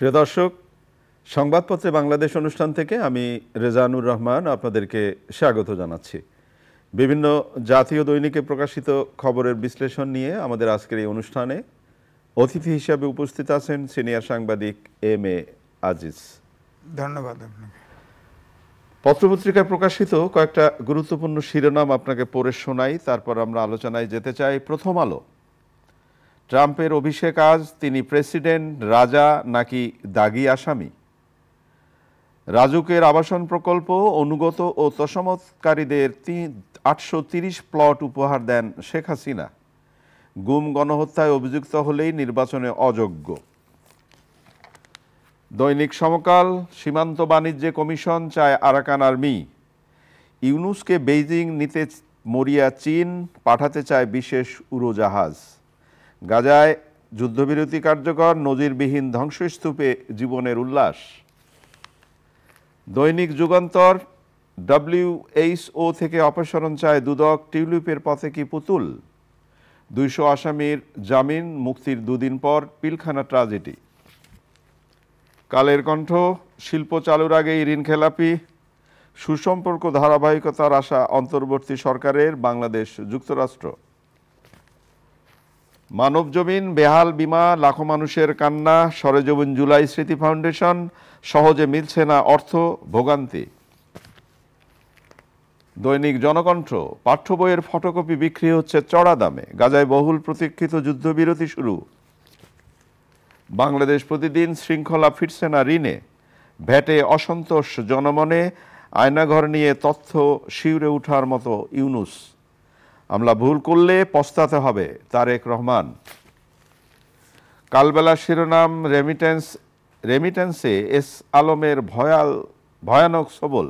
প্রিয় দর্শক, সংবাদপত্রে বাংলাদেশ অনুষ্ঠান থেকে আমি রেজানুর রহমান আপনাদেরকে স্বাগত জানাচ্ছি। বিভিন্ন জাতীয় দৈনিকে প্রকাশিত খবরের বিশ্লেষণ নিয়ে আমাদের আজকের এই অনুষ্ঠানে অতিথি হিসাবে উপস্থিত আছেন সিনিয়র সাংবাদিক এম.এ. আজিজ। ধন্যবাদ আপনাকে। পত্রপত্রিকায় প্রকাশিত কয়েকটা গুরুত্বপূর্ণ শিরোনাম আপনাকে পড়ে শোনাই, তারপর আমরা আলোচনায় যেতে চাই। প্রথম আলো, ট্রাম্পের অভিষেক আজ, তিনি প্রেসিডেন্ট, রাজা নাকি দাগি আসামি? রাজুকের আবাসন প্রকল্প, অনুগত ও তোষামতকারীদের 830 প্লট উপহার দেন শেখ হাসিনা। গুম গণহত্যায় অভিযুক্ত হলেই নির্বাচনে অযোগ্য। দৈনিক সমকাল, সীমান্ত বাণিজ্যে কমিশন চায় আরাকান আর্মি। ইউনুসকে বেইজিং নিতে মরিয়া চীন, পাঠাতে চায় বিশেষ উড়োজাহাজ। গাজায় যুদ্ধবিরতি কার্যকর, নজিরবিহীন ধ্বংসস্তূপে জীবনের উল্লাস। দৈনিক যুগান্তর, WHO থেকে অপসারণ চায় দুদক, টিউলিপের পথে কি পুতুল? 200 আসামির জামিন, মুক্তির দুদিন পর পিলখানা ট্রাজেডি। কালের কণ্ঠ, শিল্প চালুর আগেই ঋণখেলাপি, সুসম্পর্ক ধারাবাহিকতার আশা অন্তর্বর্তী সরকারের, বাংলাদেশ যুক্তরাষ্ট্র। মানবজমিন, বেহাল বিমা, লাখো মানুষের কান্না, সরেজমিন জুলাই স্মৃতি ফাউন্ডেশন, সহজে মিলছে না অর্থ, ভোগান্তি। দৈনিক জনকণ্ঠ, পাঠ্য বইয়ের ফটোকপি বিক্রি হচ্ছে চড়া দামে, গাজায় বহুল প্রতীক্ষিত যুদ্ধবিরতি শুরু। বাংলাদেশ প্রতিদিন, শৃঙ্খলা ফিরছে না ঋণে, ভ্যাটে অসন্তোষ জনমনে, আয়নাঘর নিয়ে তথ্য শিউরে ওঠার মতো ইউনুস। আমরা ভুল করলে পস্তাতে হবে, তারেক রহমান। কালবেলা শিরোনাম, রেমিটেন্সে এস আলমের ভয়ানক সবল,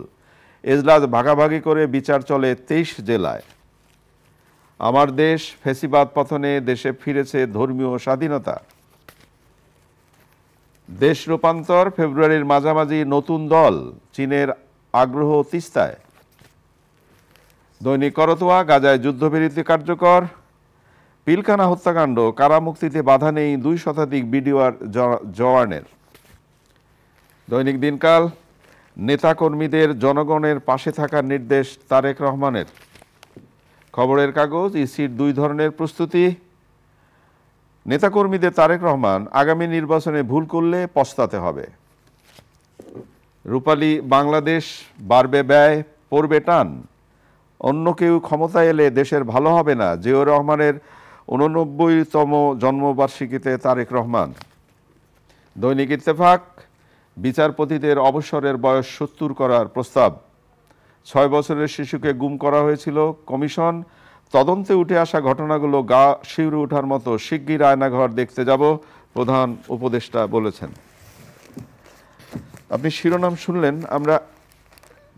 এজলাস ভাগাভাগি করে বিচার চলে 23 জেলায়। আমার দেশ, ফ্যাসিবাদ পতনে দেশে ফিরেছে ধর্মীয় স্বাধীনতা। দেশ রূপান্তর, ফেব্রুয়ারির মাঝামাঝি নতুন দল, চীনের আগ্রহ তিস্তায়। দৈনিক করতোয়া, গাজায় যুদ্ধবিরতি কার্যকর, পিলখানা হত্যাকাণ্ড, কারামুক্তিতে বাধা নেই 2 শতাধিক বিডিআর জওয়ানের। দৈনিক দিনকাল, নেতাকর্মীদের জনগণের পাশে থাকার নির্দেশ তারেক রহমানের। খবরের কাগজ, ইসির 2 ধরনের প্রস্তুতি, নেতাকর্মীদের তারেক রহমান, আগামী নির্বাচনে ভুল করলে পস্তাতে হবে। রূপালী বাংলাদেশ, বাড়বে ব্যয়, পড়বে টান, অন্য কেউ ক্ষমতায় এলে দেশের ভালো হবে না, জিয়াউর রহমানের 89তম জন্মবার্ষিকীতে তারেক রহমান। দৈনিক ইত্তেফাক, বিচারপতিদের অবসরের বয়স 70 করার প্রস্তাব। 6 বছরের শিশুকে গুম করা হয়েছিল, কমিশন তদন্তে উঠে আসা ঘটনাগুলো গা শিউরে ওঠার মতো, শিগগির আয়নাঘর দেখতে যাব, প্রধান উপদেষ্টা বলেছেন। আপনি শিরোনাম শুনলেন, আমরা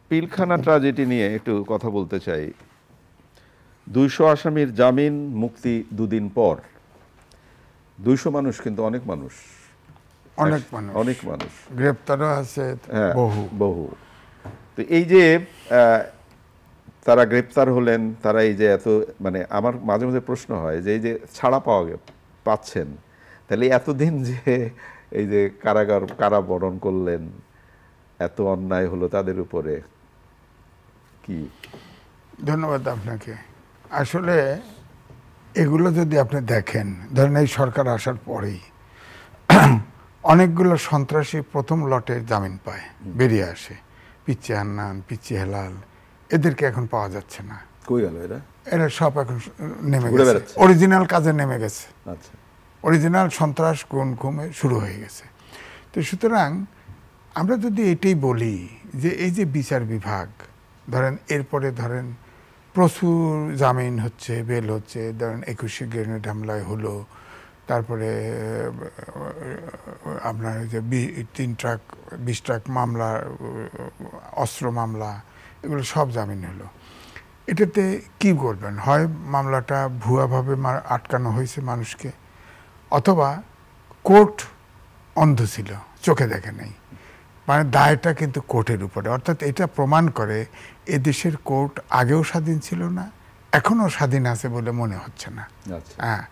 পিলখানা ট্রাজেডি নিয়ে একটু কথা বলতে চাই। 200 আসামির জামিন, মুক্তি 2 দিন পর। 200 মানুষ কিন্তু অনেক মানুষ, অনেক মানুষ গ্রেপ্তারও আছে বহু। তো এই যে তারা গ্রেপ্তার হলেন, তারা এই যে এত, মানে আমার মাঝে মাঝে প্রশ্ন হয় যে এই যে ছাড়া পাচ্ছেন, তাহলে এতদিন যে এই যে কারাবরণ করলেন, এত অন্যায় হলো তাদের উপরে, কি? ধন্যবাদ আপনাকে। আসলে এগুলো যদি আপনি দেখেন, ধরেন এই সরকার আসার পরেই অনেকগুলো সন্ত্রাসী প্রথম লটে জামিন পায়, বেরিয়ে আসে। পিচ্চি হান্নান, পিচ্চি হেলাল, এদেরকে এখন পাওয়া যাচ্ছে না। কই গেল এরা? এরা সব এখন নেমে গেছে, অরিজিনাল কাজে নেমে গেছে। আচ্ছা, অরিজিনাল সন্ত্রাস গুমে শুরু হয়ে গেছে। তো সুতরাং আমরা যদি এটাই বলি যে এই যে বিচার বিভাগ, ধরেন এরপরে ধরেন প্রচুর জামিন হচ্ছে, বেল হচ্ছে, ধরেন 21শে গ্রেনেড হামলায় হলো, তারপরে আপনার যে 20 ট্রাক মামলা, অস্ত্র মামলা, এগুলো সব জামিন হলো। এটাতে কি করবেন? হয় মামলাটা ভুয়াভাবে আটকানো হয়েছে মানুষকে, অথবা কোর্ট অন্ধ ছিল, চোখে দেখে নাই। মানে দায়টা কিন্তু কোর্টের উপরে। অর্থাৎ এটা প্রমাণ করে এদেশের কোর্ট আগেও স্বাধীন ছিল না, এখনও স্বাধীন আছে বলে মনে হচ্ছে না। হ্যাঁ,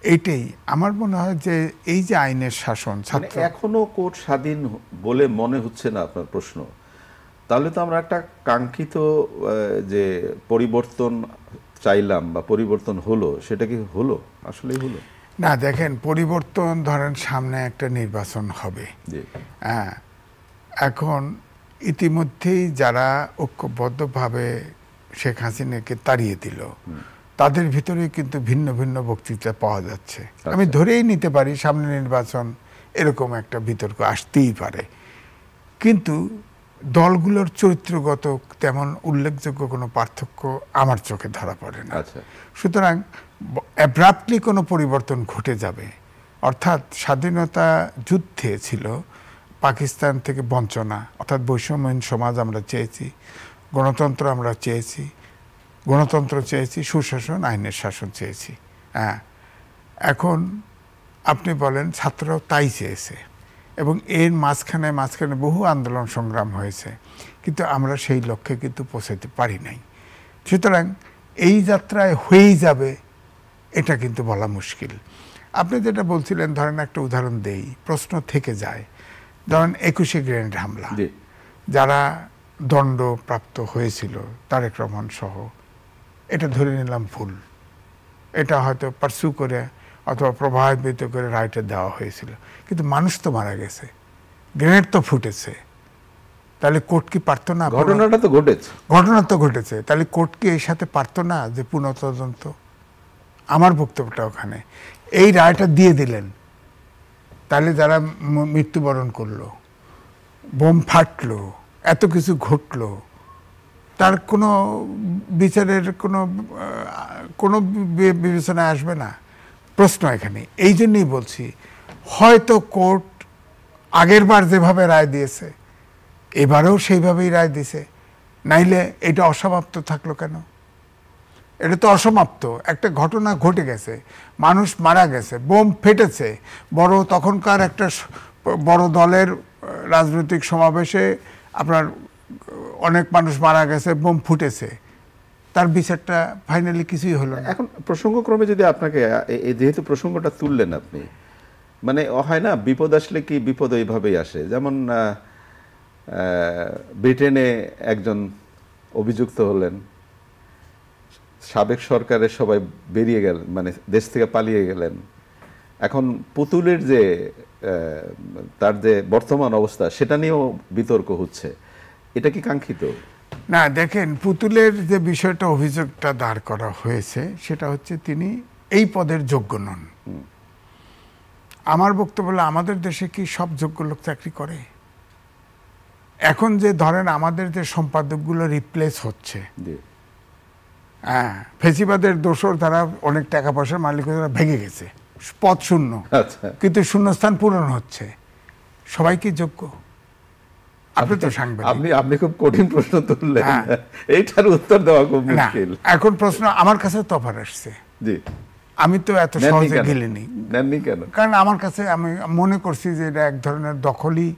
এইটাই আমার মনে হয় যে এই যে আইনের শাসন ছাত্র এখনো কোর্ট স্বাধীন বলে মনে হচ্ছে না আপনার প্রশ্ন, তাহলে তো আমরা একটা কাঙ্ক্ষিত যে পরিবর্তন চাইলাম বা পরিবর্তন হলো, সেটা কি হলো, আসলেই হলো না? দেখেন, পরিবর্তন ধরেন সামনে একটা নির্বাচন হবে, হ্যাঁ, এখন ইতিমধ্যেই যারা ঐক্যবদ্ধভাবে শেখ হাসিনাকে তাড়িয়ে দিল তাদের ভিতরে কিন্তু ভিন্ন ভিন্ন বক্তৃতা পাওয়া যাচ্ছে। আমি ধরেই নিতে পারি সামনে নির্বাচন এরকম একটা বিতর্ক আসতেই পারে, কিন্তু দলগুলোর চরিত্রগত তেমন উল্লেখযোগ্য কোনো পার্থক্য আমার চোখে ধরা পড়ে না। সুতরাং অ্যাব্রাপ্টলি কোনো পরিবর্তন ঘটে যাবে, অর্থাৎ স্বাধীনতা যুদ্ধে ছিল পাকিস্তান থেকে বঞ্চনা, অর্থাৎ বৈষম্যহীন সমাজ আমরা চেয়েছি, গণতন্ত্র আমরা চেয়েছি, গণতন্ত্র চেয়েছি, সুশাসন আইনের শাসন চেয়েছি। হ্যাঁ, এখন আপনি বলেন ছাত্ররাও তাই চেয়েছে এবং এর মাঝখানে মাঝখানে বহু আন্দোলন সংগ্রাম হয়েছে, কিন্তু আমরা সেই লক্ষ্যে কিন্তু পৌঁছাতে পারি নাই। সুতরাং এই যাত্রায় হয়েই যাবে এটা কিন্তু বলা মুশকিল। আপনি যেটা বলছিলেন, ধরেন একটা উদাহরণ দেই, প্রশ্ন থেকে যায়, ধরেন 21শে গ্রেনেড হামলা, যারা দণ্ডপ্রাপ্ত হয়েছিল তারেক রহমান সহ, এটা ধরে নিলাম ভুল, এটা হয়তো পার্সু করে অথবা প্রভাবিত করে রায়টা দেওয়া হয়েছিল, কিন্তু মানুষ তো মারা গেছে, গ্রেনেড তো ফুটেছে, তাহলে কোর্ট কি পারতো না? ঘটনাটা তো ঘটেছে, ঘটনা তো ঘটেছে, তাহলে কোর্ট কি এর সাথে পারতো না যে পুনঃতদন্ত? আমার বক্তব্যটা ওখানে, এই রায়টা দিয়ে দিলেন, তাহলে যারা মৃত্যুবরণ করলো, বোম ফাটলো, এত কিছু ঘটলো, তার কোনো বিচারের কোনো বিবেচনায় আসবে না? প্রশ্ন এখানে। এই জন্যই বলছি, হয়তো কোর্ট আগের বার যেভাবে রায় দিয়েছে এবারেও সেইভাবেই রায় দিছে, নাইলে এটা অসমাপ্ত থাকলো কেন? এটা তো অসমাপ্ত, একটা ঘটনা ঘটে গেছে, মানুষ মারা গেছে, বোম ফেটেছে, তখনকার একটা বড় দলের রাজনৈতিক সমাবেশে আপনার অনেক মানুষ মারা গেছে, বোম ফুটেছে, তার বিচারটা ফাইনালি কিছুই হলো না। এখন প্রসঙ্গক্রমে যদি আপনাকে, যেহেতু প্রসঙ্গটা তুললেন আপনি, মানে হয় না, বিপদ আসলে কি বিপদ ওইভাবেই আসে। যেমন ব্রিটেনে একজন অভিযুক্ত হলেন, সাবেক সরকারের সবাই বেরিয়ে গেলেন, মানে দেশ থেকে পালিয়ে গেলেন। এখন পুতুলের যে তার যে বর্তমান অবস্থা, সেটা নিয়েও বিতর্ক হচ্ছে, এটা কি কাঙ্ক্ষিত? না, দেখেন, পুতুলের যে বিষয়টা, অভিযোগটা দাঁড় করা হয়েছে, সেটা হচ্ছে তিনি এই পদের যোগ্য নন। আমার বক্তব্য হলো, আমাদের দেশে কি সব যোগ্য লোক চাকরি করে? এখন যে ধরেন আমাদের যে সম্পাদকগুলো রিপ্লেস হচ্ছে, হ্যাঁ, ফেসিবাদের দোসর, তারা অনেক টাকা পয়সার মালিক, তারা ভেঙে গেছে, পদ শূন্য, কিন্তু শূন্যস্থান পূরণ হচ্ছে, সবাই কি যোগ্য? আপনি তো সাংবাদিক, আপনি খুব কঠিন প্রশ্ন তুললেন, এইটার উত্তর দেওয়া খুব মুশকিল। এখন প্রশ্ন আমার কাছে তফাৎ আসছে, জি, আমি তো এত সহজে গেলিনি, কেন? কারণ আমার কাছে, আমি মনে করছি যে এটা এক ধরনের দখলই,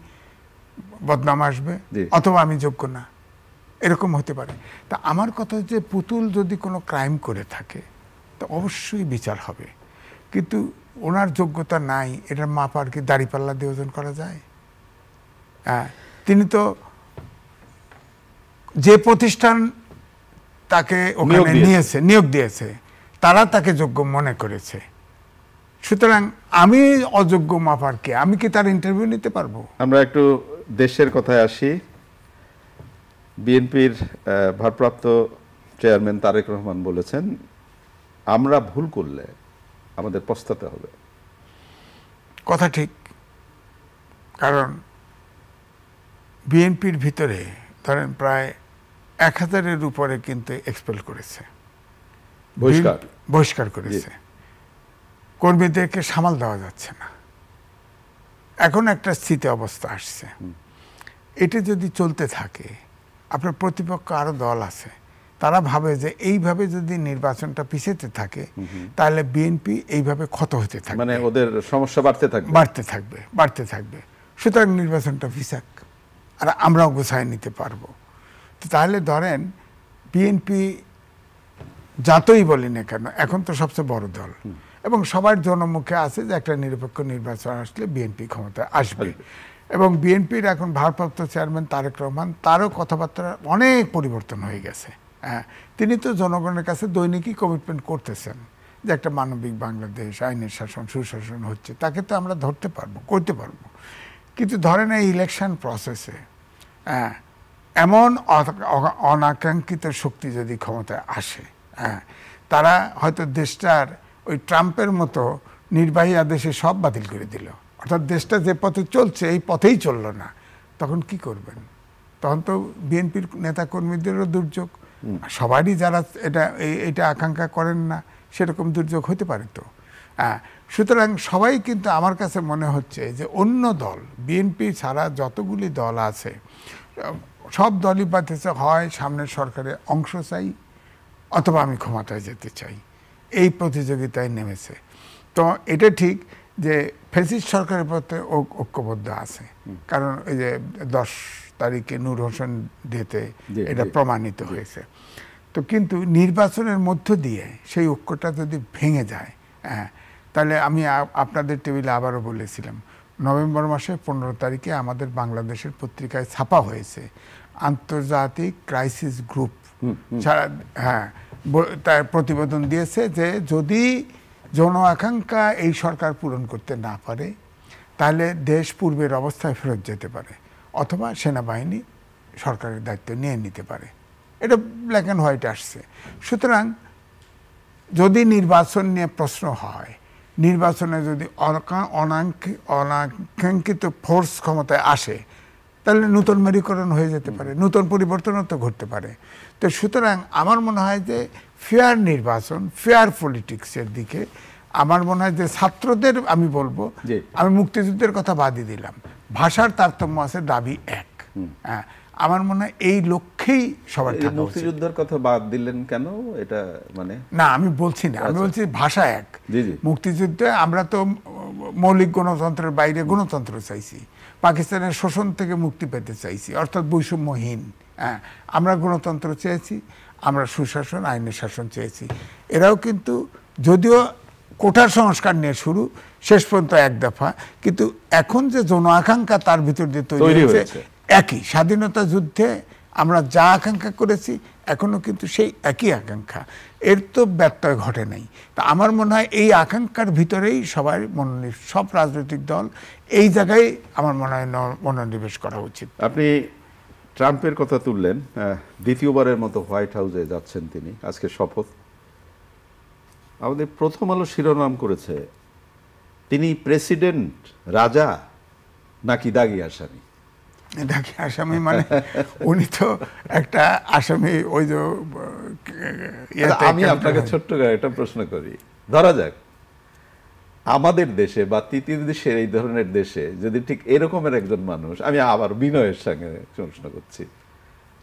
বদনাম আসবে, অথবা আমি যোগ্য না, এরকম হতে পারে। তা আমার কথা হচ্ছে, পুতুল যদি কোনো ক্রাইম করে থাকে তো অবশ্যই বিচার হবে, কিন্তু ওনার যোগ্যতা নাই, এটার মাপ আর কি দাঁড়িপাল্লা দিয়ে ওজন করা যায়? হ্যাঁ, তিনি তো যে প্রতিষ্ঠান তাকে ওখানে নিয়োগ দিয়েছে, তারা তাকে যোগ্য মনে করেছে, সুতরাং আমি অযোগ্য মাপার কে? আমি কি তার ইন্টারভিউ নিতে পারবো? আমরা একটু দেশের কথায় আসি। বিএনপির ভারপ্রাপ্ত চেয়ারম্যান তারেক রহমান বলেছেন, আমরা ভুল করলে আমাদের পস্তাতে হবে। কথা ঠিক, কারণ বিএনপির ভিতরে ধরেন প্রায় 1000-এর উপরে কিন্তু এক্সপেল করেছে, বহিষ্কার করেছে, কর্মীদেরকে সামাল দেওয়া যাচ্ছে না। এখন একটা স্থিতি অবস্থা আসছে, এটা যদি চলতে থাকে, আপনার প্রতিপক্ষ আরো দল আছে, তারা ভাবে যে এইভাবে যদি নির্বাচনটা পিছাতে থাকে তাহলে বিএনপি এইভাবে ক্ষত হতে থাকবে, মানে ওদের সমস্যা বাড়তে থাকবে। সুতরাং নির্বাচনটা পিছাক, আর আমরাও গোছায় নিতে পারবো। তাহলে ধরেন বিএনপি যতই বলি না কেন, এখন তো সবচেয়ে বড় দল, এবং সবার জনমুখে আছে যে একটা নিরপেক্ষ নির্বাচন আসলে বিএনপি ক্ষমতায় আসবে। এবং বিএনপির এখন ভারপ্রাপ্ত চেয়ারম্যান তারেক রহমান, তারও কথাবার্তা অনেক পরিবর্তন হয়ে গেছে। হ্যাঁ, তিনি তো জনগণের কাছে দৈনিকই কমিটমেন্ট করতেছেন যে একটা মানবিক বাংলাদেশ, আইনের শাসন, সুশাসন হচ্ছে, তাকে তো আমরা ধরতে পারবো, করতে পারবো। কিন্তু ধরেন এই ইলেকশন প্রসেসে এমন অনাকাঙ্ক্ষিত শক্তি যদি ক্ষমতায় আসে, তারা হয়তো দেশটার ওই ট্রাম্পের মতো নির্বাহী আদেশে সব বাতিল করে দিল, অর্থাৎ দেশটা যে পথে চলছে এই পথেই চলল না, তখন কি করবেন? তখন তো বিএনপির নেতাকর্মীদেরও দুর্যোগ, সবারই যারা এটা আকাঙ্ক্ষা করেন না সেরকম দুর্যোগ হতে পারে তো। সুতরাং সবাই কিন্তু আমার কাছে মনে হচ্ছে যে অন্য দল, বিএনপি ছাড়া যতগুলি দল আছে সব দলই পাচ্ছে হয় সামনের সরকারে অংশ চাই অথবা আমি ক্ষমতায় যেতে চাই, এই প্রতিযোগিতায় নেমেছে। তো এটা ঠিক যে ফ্যাসিস্ট সরকারের প্রতি ঐক্যবদ্ধ আছে, কারণ এই যে 10 তারিখে নূর হোসেন ডেতে এটা প্রমাণিত হয়েছে। তো কিন্তু নির্বাচনের মধ্য দিয়ে সেই ঐক্যটা যদি ভেঙে যায়, তাহলে আমি আপনাদের টেবিলে আবারও বলেছিলাম, নভেম্বর মাসে 15 তারিখে আমাদের বাংলাদেশের পত্রিকায় ছাপা হয়েছে আন্তর্জাতিক ক্রাইসিস গ্রুপ, তার প্রতিবেদন দিয়েছে যে যদি জন আকাঙ্ক্ষা এই সরকার পূরণ করতে না পারে তাহলে দেশ পূর্বের অবস্থায় ফেরত যেতে পারে, অথবা সেনাবাহিনী সরকারের দায়িত্ব নিয়ে নিতে পারে। এটা ব্ল্যাক অ্যান্ড হোয়াইট আসছে। সুতরাং যদি নির্বাচন নিয়ে প্রশ্ন হয়, নির্বাচনে যদি অনাকাঙ্ক্ষিত ফোর্স ক্ষমতায় আসে, তাহলে নতুন মেরুকরণ হয়ে যেতে পারে, নতুন পরিবর্তনও তো ঘটতে পারে। তো সুতরাং আমার মনে হয় যে ফেয়ার নির্বাচন, ফেয়ার পলিটিক্সের দিকে আমার মনে হয় যে ছাত্রদের, আমি বলবো, আমি মুক্তিযুদ্ধের কথা বাদই দিলাম, ভাষার তারতম্য আছে, দাবি এক। আমার মনে হয় এই লক্ষ্যেই সবার থাকা উচিত। মুক্তিযুদ্ধের কথা বাদ দিলেন কেন? এটা মানে না, আমি বলছি না, আমি বলছি ভাষা এক। মুক্তিযুদ্ধে আমরা তো মৌলিক গণতন্ত্রের বাইরে গণতন্ত্র চাইছি, পাকিস্তানের শোষণ থেকে মুক্তি পেতে চাইছি, অর্থাৎ বৈষম্যহীন। আমরা গণতন্ত্র চেয়েছি, আমরা সুশাসন, আইনের শাসন চেয়েছি। এরাও কিন্তু যদিও কোটার সংস্কার নিয়ে শুরু, শেষ পর্যন্ত এক দফা, কিন্তু এখন যে জন আকাঙ্ক্ষা তার ভিতর দিয়ে তৈরি হয়েছে একই। স্বাধীনতা যুদ্ধে আমরা যা আকাঙ্ক্ষা করেছি এখনো কিন্তু সেই একই আকাঙ্ক্ষা, এর তো ব্যত্যয় ঘটে নাই। তা আমার মনে হয় এই আকাঙ্ক্ষার ভিতরেই সবাই সব রাজনৈতিক দল এই জায়গায় আমার মনে হয় মনোনিবেশ করা উচিত। আপনি ট্রাম্পের কথা তুললেন, দ্বিতীয়বারের মতো হোয়াইট হাউসে যাচ্ছেন তিনি, আজকে শপথ। আমাদের প্রথম আলো শিরোনাম করেছে তিনি প্রেসিডেন্ট রাজা নাকি দাগি আসামি। দাগি আসামি মানে উনি তো একটা আসামি। ওই যে আমি আপনাকে ছোট্ট করে একটা প্রশ্ন করি, ধরা যাক আমাদের দেশে বা তৃতীয় দেশের এই ধরনের দেশে যদি ঠিক এরকমের একজন মানুষ, আমি আবার বিনয়ের সঙ্গে প্রশ্ন করছি,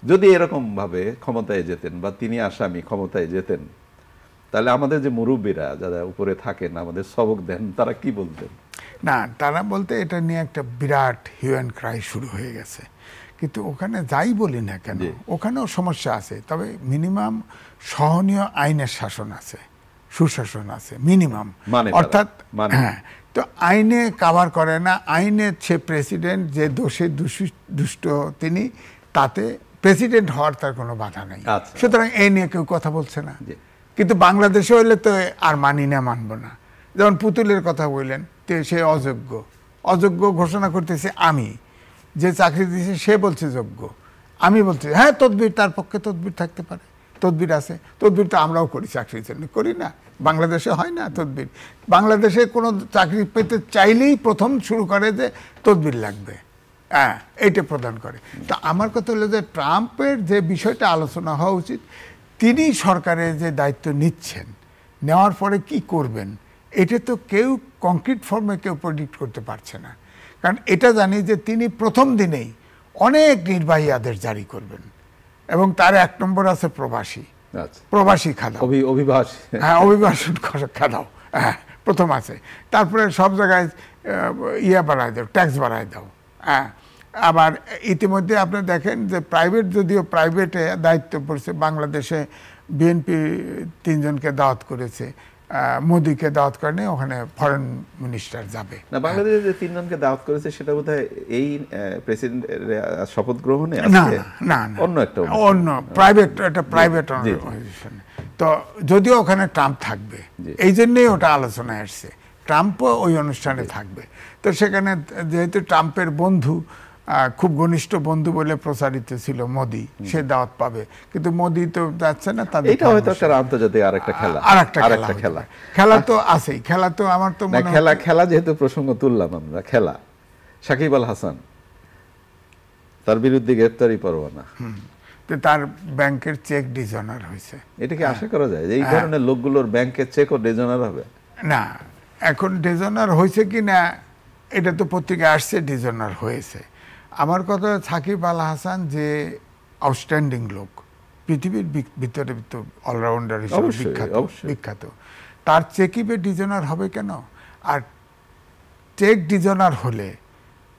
যদি এরকম ভাবে ক্ষমতায় যেতেন বা তিনি আসামি ক্ষমতায় যেতেন, তাহলে আমাদের যে মুরব্বীরা যারা উপরে থাকেন, আমাদের সবক দেন, তারা কি বলতেন? না, তারা বলতে এটা নিয়ে একটা বিরাট হিউ অ্যান্ড ক্রাই শুরু হয়ে গেছে। কিন্তু ওখানে যাই বলি না কেন, ওখানেও সমস্যা আছে, তবে মিনিমাম সহনীয় আইনের শাসন আছে, সুশাসন আছে মিনিমাম। অর্থাৎ হ্যাঁ, তো আইনে কাভার করে না, আইনের সে প্রেসিডেন্ট যে দোষে দুষ্ট তিনি, তাতে প্রেসিডেন্ট হওয়ার তার কোনো বাধা নেই। সুতরাং এই নিয়ে কেউ কথা বলছে না। কিন্তু বাংলাদেশে হইলে তো আর মানি না, মানব না। যেমন পুতুলের কথা বললেন, সে অযোগ্য, অযোগ্য ঘোষণা করতেছে আমি, যে চাকরি দিয়েছে সে বলছে যোগ্য, আমি বলছি হ্যাঁ তদবির, তার পক্ষে তদবির থাকতে পারে, তদবির আছে। তদবির তো আমরাও করি, চাকরির জন্য করি না? বাংলাদেশে হয় না তদবির? বাংলাদেশে কোনো চাকরি পেতে চাইলেই প্রথম শুরু করে যে তদবির লাগবে, হ্যাঁ এইটা প্রদান করে। তো আমার কথা হলো যে ট্রাম্পের যে বিষয়টা আলোচনা হওয়া উচিত, তিনি সরকারের যে দায়িত্ব নিচ্ছেন, নেওয়ার পরে কি করবেন, এটা তো কেউ কংক্রিট ফর্মে কেউ প্রেডিক্ট করতে পারছে না। কারণ এটা জানি যে তিনি প্রথম দিনেই অনেক নির্বাহী আদেশ জারি করবেন, এবং তার 1 নম্বর আছে প্রবাসী, প্রবাসী খাদাও, অভিবাসী, হ্যাঁ অভিবাসন খাদাও, হ্যাঁ প্রথম আছে। তারপরে সব জায়গায় বাড়ায় দাও, ট্যাক্স বাড়ায় দাও। হ্যাঁ, আবার ইতিমধ্যে আপনি দেখেন যে প্রাইভেট, যদিও প্রাইভেটে দায়িত্ব পড়ছে, বাংলাদেশে বিএনপি 3 জনকে দাওয়াত করেছে, মোদিকে দাওয়াত করেনি, ওখানে ফরেন মিনিস্টার যাবে। না, বাংলাদেশে যে 3 জনকে দাওয়াত করেছে সেটা বোধহয় এই প্রেসিডেন্টের শপথ গ্রহণে না আজকে না অন্য একটা অন্য প্রাইভেট, একটা প্রাইভেট অর্গানাইজেশন। তো যদিও ওখানে ট্রাম্প থাকবে, এই জন্যই ওটা আলোচনায় আসছে, ট্রাম্পও ওই অনুষ্ঠানে থাকবে। তো সেখানে যেহেতু ট্রাম্পের বন্ধু, খুব ঘনিষ্ঠ বন্ধু বলে প্রচারিত ছিল মোদি, সে দাওয়াত পাবে, কিন্তু মোদি তো যাচ্ছে না। তাদের এটা হয়তো একটা আন্তর্জাতিক আরেকটা খেলা, আরেকটা খেলা, খেলা তো আছেই। খেলা তো আমার তো মনে হয় খেলা যেহেতু প্রসঙ্গ তুললাম আমরা, খেলা সাকিব আল হাসান, তার বিরুদ্ধে গ্রেফতারি পরোয়ানা, তার ব্যাংকের চেক ডিজনার হয়েছে। এটা কি আশা করা যায় যে এই ধরনের লোকগুলোর ব্যাংকের চেকও ডিজনার হবে? না, এখন ডিজনার হয়েছে কি না এটা তো পত্রিকায় আসছে, ডিজনার হয়েছে। আমার কথা, সাকিব আল হাসান যে আউটস্ট্যান্ডিং লোক, পৃথিবীর ভিতরে তো অলরাউন্ডার হিসেবে বিখ্যাত, তার চেকিবে ডিজনার হবে কেন? আর চেক ডিজনার হলে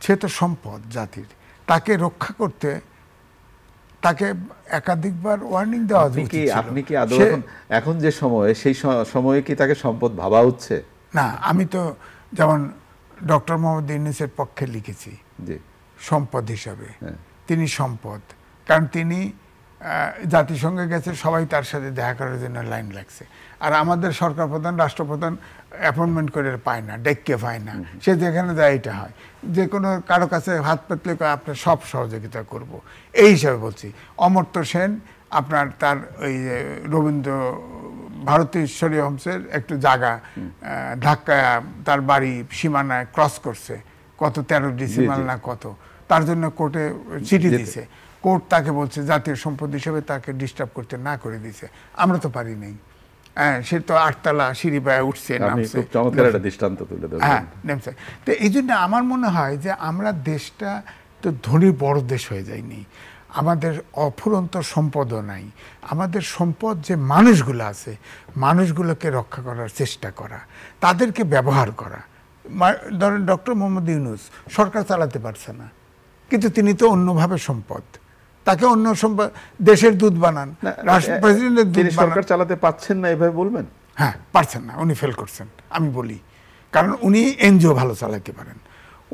সে তো সম্পদ জাতির, তাকে রক্ষা করতে তাকে একাধিকবার ওয়ার্নিং দেওয়া উচিত। আপনি কি আদৌ এখন যে সময়ে, সেই সময়ে কি তাকে সম্পদ ভাবা হচ্ছে? না, আমি তো যেমন ডক্টর মোহাম্মদ ইউনূসের পক্ষে লিখেছি সম্পদ হিসাবে, তিনি সম্পদ, কারণ তিনি জাতিসংঘে গেছে, সবাই তার সাথে দেখা করার জন্য লাইন লাগছে। আর আমাদের সরকার প্রধান, রাষ্ট্রপ্রধান অ্যাপয়েন্টমেন্ট করে পায় না, ডেকে পায় না, সে যেখানে যায় এটা হয়, যে কোনো কারো কাছে হাত পেতলে আপনার সব সহযোগিতা করব, এই হিসাবে বলছি। অমর্ত্য সেন আপনার তার ওই রবীন্দ্র ভারতীয় ঈশ্বরী হোমসের একটু জায়গা ধাক্কায় তার বাড়ি সীমানায় ক্রস করছে, কত 13 ডিসিমাল না কত, তার জন্য কোর্টে চিঠি দিছে, কোর্ট তাকে বলছে জাতীয় সম্পদ হিসেবে তাকে ডিস্টার্ব করতে না করে দিছে। আমরা তো পারি নাই, সে তো 8তলা সিঁড়ি পায়ে উঠছে, নামছে, চমৎকার একটা দৃষ্টান্ত তুলে ধরলেন। হ্যাঁ, নেমছে। তো এই জন্য আমার মনে হয় যে আমরা দেশটা তো ধনী বড় দেশ হয়ে যায়নি, আমাদের অফুরন্ত সম্পদও নাই। আমাদের সম্পদ যে মানুষগুলো আছে, মানুষগুলোকে রক্ষা করার চেষ্টা করা, তাদেরকে ব্যবহার করা। ধরেন ডক্টর মোহাম্মদ ইউনূস সরকার চালাতে পারছে না, কিন্তু তিনি তো অন্যভাবে সম্পদ, তাকে অন্য সম্পদ, দেশের দুধ বানান, প্রেসিডেন্টের দুধ বানান। সরকার চালাতে পারছেন না এভাবে বলবেন? হ্যাঁ, পারছেন না, উনি ফেল করছেন আমি বলি, কারণ উনি এনজিও ভালো চালাতে পারেন।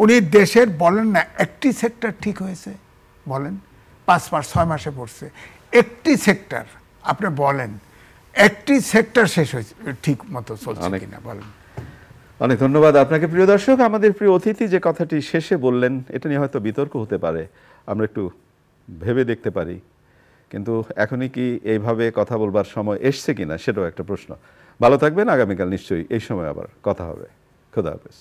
উনি দেশের বলেন না একটি সেক্টর ঠিক হয়েছে, বলেন 5 মাস 6 মাসে পড়ছে, একটি সেক্টর আপনি বলেন, একটি সেক্টর শেষ হয়েছে ঠিক মতো চলছে কিনা বলেন। অনেক ধন্যবাদ আপনাকে। প্রিয় দর্শক, আমাদের প্রিয় অতিথি যে কথাটি শেষে বললেন, এটা নিয়ে হয়তো বিতর্ক হতে পারে, আমরা একটু ভেবে দেখতে পারি, কিন্তু এখনই কি এইভাবে কথা বলবার সময় এসছে কিনা সেটাও একটা প্রশ্ন। ভালো থাকবেন, আগামীকাল নিশ্চয়ই এই সময় আবার কথা হবে। খোদা হাফেজ।